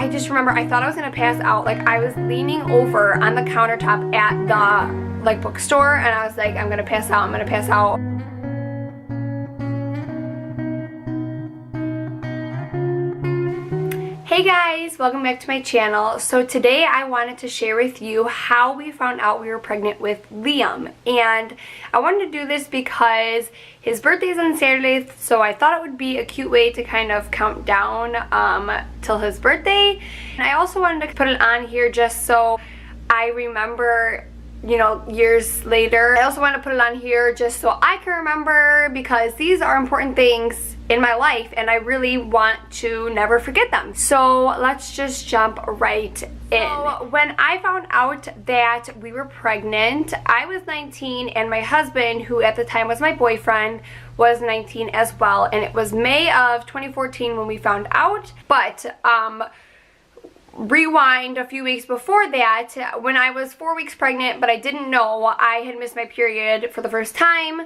I just remember I thought I was gonna pass out. Like, I was leaning over on the countertop at the like bookstore, and I was like, I'm gonna pass out, I'm gonna pass out. Hey guys, welcome back to my channel. So today I wanted to share with you how we found out we were pregnant with Liam, and I wanted to do this because his birthday's on Saturday, so I thought it would be a cute way to kind of count down till his birthday. And I also wanted to put it on here just so I remember, you know, years later. I also want to put it on here just so I can remember, because these are important things in my life and I really want to never forget them. So let's just jump right in. So when I found out that we were pregnant, I was 19 and my husband, who at the time was my boyfriend, was 19 as well, and it was May of 2014 when we found out. But rewind a few weeks before that, when I was 4 weeks pregnant but I didn't know, I had missed my period for the first time.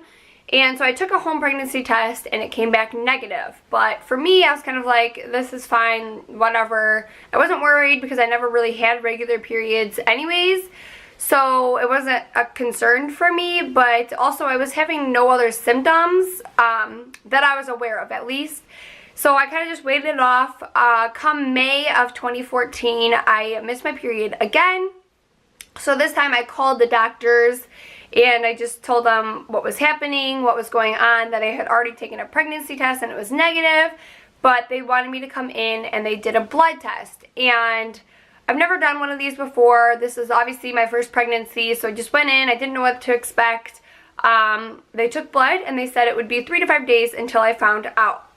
And so I took a home pregnancy test and it came back negative. But for me, I was kind of like, this is fine, whatever. I wasn't worried because I never really had regular periods anyways. So it wasn't a concern for me, but also I was having no other symptoms that I was aware of, at least. So I kind of just waited it off. Come May of 2014, I missed my period again. So this time I called the doctors and I just told them what was happening, what was going on, that I had already taken a pregnancy test and it was negative, but they wanted me to come in and they did a blood test. And I've never done one of these before. This is obviously my first pregnancy, so I just went in. I didn't know what to expect. They took blood and they said it would be 3 to 5 days until I found out.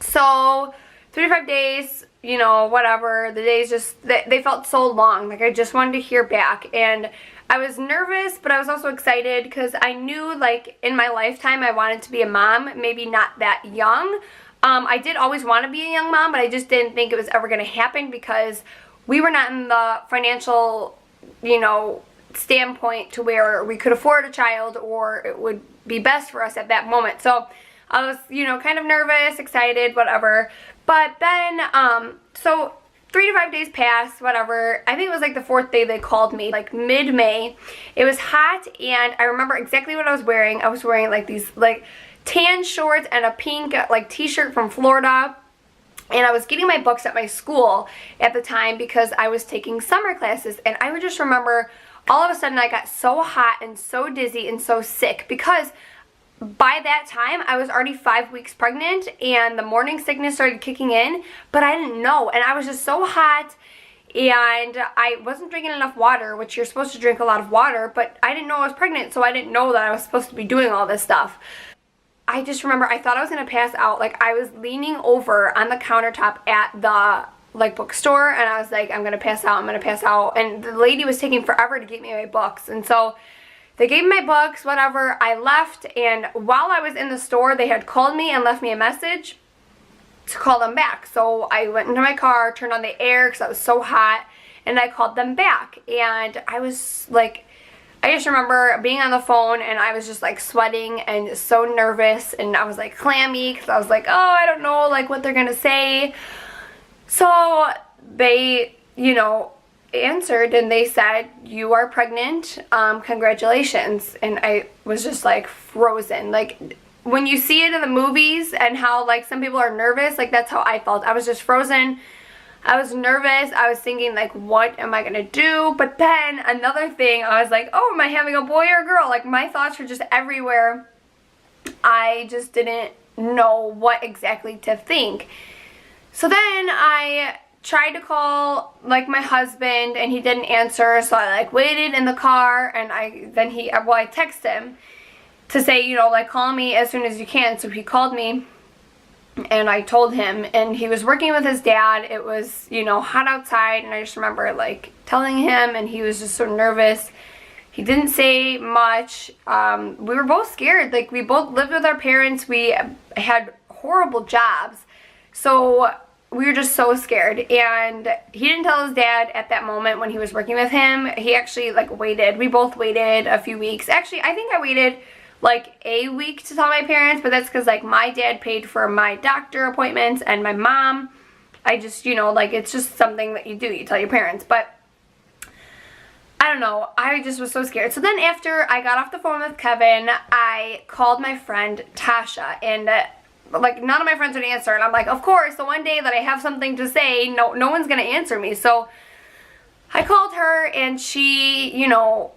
So 3 to 5 days, you know, whatever. The days just, they felt so long. Like, I just wanted to hear back. And I was nervous, but I was also excited because I knew, like, in my lifetime I wanted to be a mom, maybe not that young. I did always want to be a young mom, but I just didn't think it was ever going to happen because we were not in the financial, you know, standpoint to where we could afford a child or it would be best for us at that moment. So I was, you know, kind of nervous, excited, whatever. But then, so 3 to 5 days passed, whatever. I think it was like the 4th day they called me, like mid-May. It was hot, and I remember exactly what I was wearing. I was wearing like these like tan shorts and a pink like t-shirt from Florida. And I was getting my books at my school at the time because I was taking summer classes. And I would just remember all of a sudden I got so hot and so dizzy and so sick because by that time, I was already 5 weeks pregnant and the morning sickness started kicking in, but I didn't know. And I was just so hot and I wasn't drinking enough water, which you're supposed to drink a lot of water, but I didn't know I was pregnant, so I didn't know that I was supposed to be doing all this stuff. I just remember I thought I was going to pass out. Like, I was leaning over on the countertop at the like bookstore and I was like, I'm going to pass out, I'm going to pass out. And the lady was taking forever to get me my books. And so they gave me my books, whatever. I left, and while I was in the store, they had called me and left me a message to call them back. So I went into my car, turned on the air because I was so hot, and I called them back. And I was like, I just remember being on the phone, and I was just like sweating and so nervous, and I was like clammy because I was like, oh, I don't know like what they're gonna say. So they, you know, answered and they said, you are pregnant, congratulations. And I was just like frozen. Like, when you see it in the movies and how like some people are nervous, like that's how I felt. I was just frozen. I was nervous. I was thinking like, what am I gonna do? But then another thing, I was like, oh, am I having a boy or a girl? Like, my thoughts were just everywhere. I just didn't know what exactly to think. So then I tried to call like my husband and he didn't answer, so I like waited in the car, and I texted him to say, you know, like, call me as soon as you can. So he called me and I told him, and he was working with his dad. It was, you know, hot outside, and I just remember like telling him, and he was just so nervous. He didn't say much. We were both scared. Like, we both lived with our parents. We had horrible jobs, so we were just so scared. And he didn't tell his dad at that moment when he was working with him. He actually like waited. We both waited a few weeks. Actually, I think I waited like a week to tell my parents, but that's because like my dad paid for my doctor appointments and my mom I just, you know, like, it's just something that you do. You tell your parents. But I don't know. I just was so scared. So then after I got off the phone with Kevin, I called my friend Tasha, and like, none of my friends would answer. And I'm like, of course, the one day that I have something to say, no one's going to answer me. So I called her, and she, you know,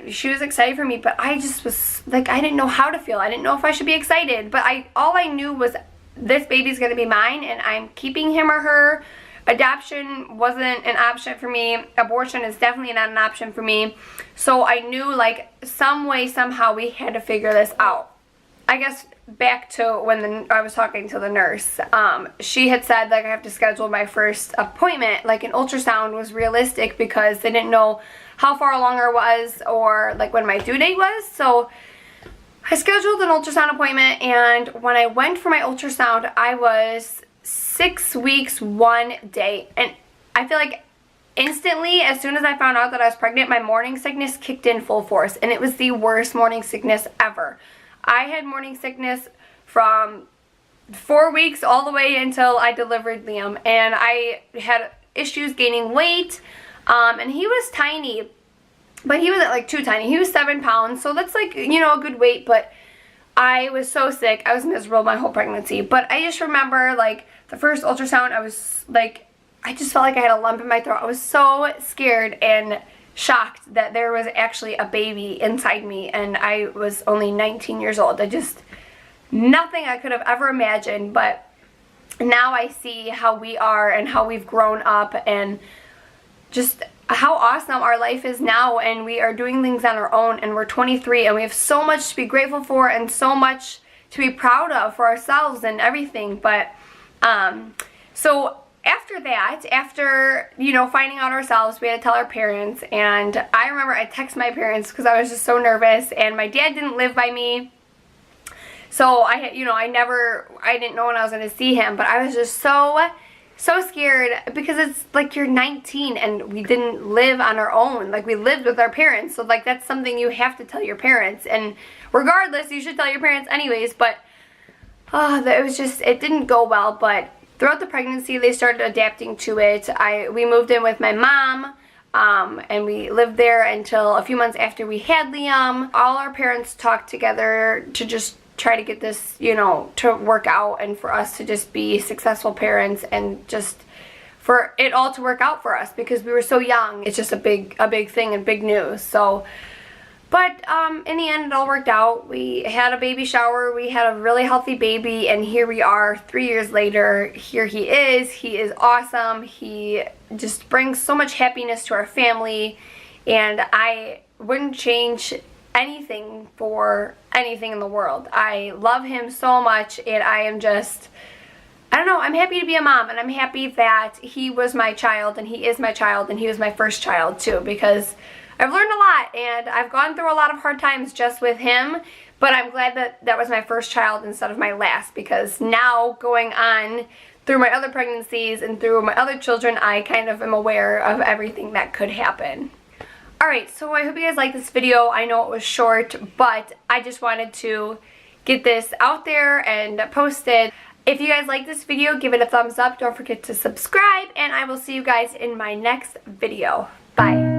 she was excited for me, but I just was like, I didn't know how to feel. I didn't know if I should be excited, but all I knew was this baby's going to be mine, and I'm keeping him or her. Adoption wasn't an option for me. Abortion is definitely not an option for me. So I knew, like, some way, somehow we had to figure this out. I guess back to when I was talking to the nurse, she had said, like, I have to schedule my first appointment, like an ultrasound was realistic, because they didn't know how far along I was or like when my due date was. So I scheduled an ultrasound appointment, and when I went for my ultrasound, I was 6 weeks 1 day, and I feel like instantly, as soon as I found out that I was pregnant, my morning sickness kicked in full force, and it was the worst morning sickness ever. I had morning sickness from 4 weeks all the way until I delivered Liam, and I had issues gaining weight, and he was tiny, but he wasn't like too tiny. He was 7 pounds, so that's like, you know, a good weight, but I was so sick. I was miserable my whole pregnancy. But I just remember, like, the first ultrasound, I was like, I just felt like I had a lump in my throat. I was so scared and shocked that there was actually a baby inside me, and I was only 19 years old. Nothing I could have ever imagined, but now I see how we are and how we've grown up, and just how awesome our life is now, and we are doing things on our own, and we're 23, and we have so much to be grateful for and so much to be proud of for ourselves and everything. But so after that, after, you know, finding out ourselves, we had to tell our parents, and I remember I texted my parents because I was just so nervous, and my dad didn't live by me, so I didn't know when I was going to see him, but I was just so scared, because it's like, you're 19 and we didn't live on our own. Like, we lived with our parents, so like, that's something you have to tell your parents, and regardless, you should tell your parents anyways. But it didn't go well. But throughout the pregnancy, they started adapting to it. We moved in with my mom, and we lived there until a few months after we had Liam. All our parents talked together to just try to get this, you know, to work out, and for us to just be successful parents, and just for it all to work out for us, because we were so young. It's just a big thing and big news. So, but in the end, it all worked out. We had a baby shower. We had a really healthy baby, and here we are 3 years later. Here he is. He is awesome. He just brings so much happiness to our family, and I wouldn't change anything for anything in the world. I love him so much, and I am just, I don't know, I'm happy to be a mom, and I'm happy that he was my child, and he is my child, and he was my first child too, because I've learned a lot, and I've gone through a lot of hard times just with him, but I'm glad that that was my first child instead of my last, because now going on through my other pregnancies and through my other children, I kind of am aware of everything that could happen. Alright, so I hope you guys liked this video. I know it was short, but I just wanted to get this out there and post it. If you guys like this video, give it a thumbs up. Don't forget to subscribe, and I will see you guys in my next video. Bye.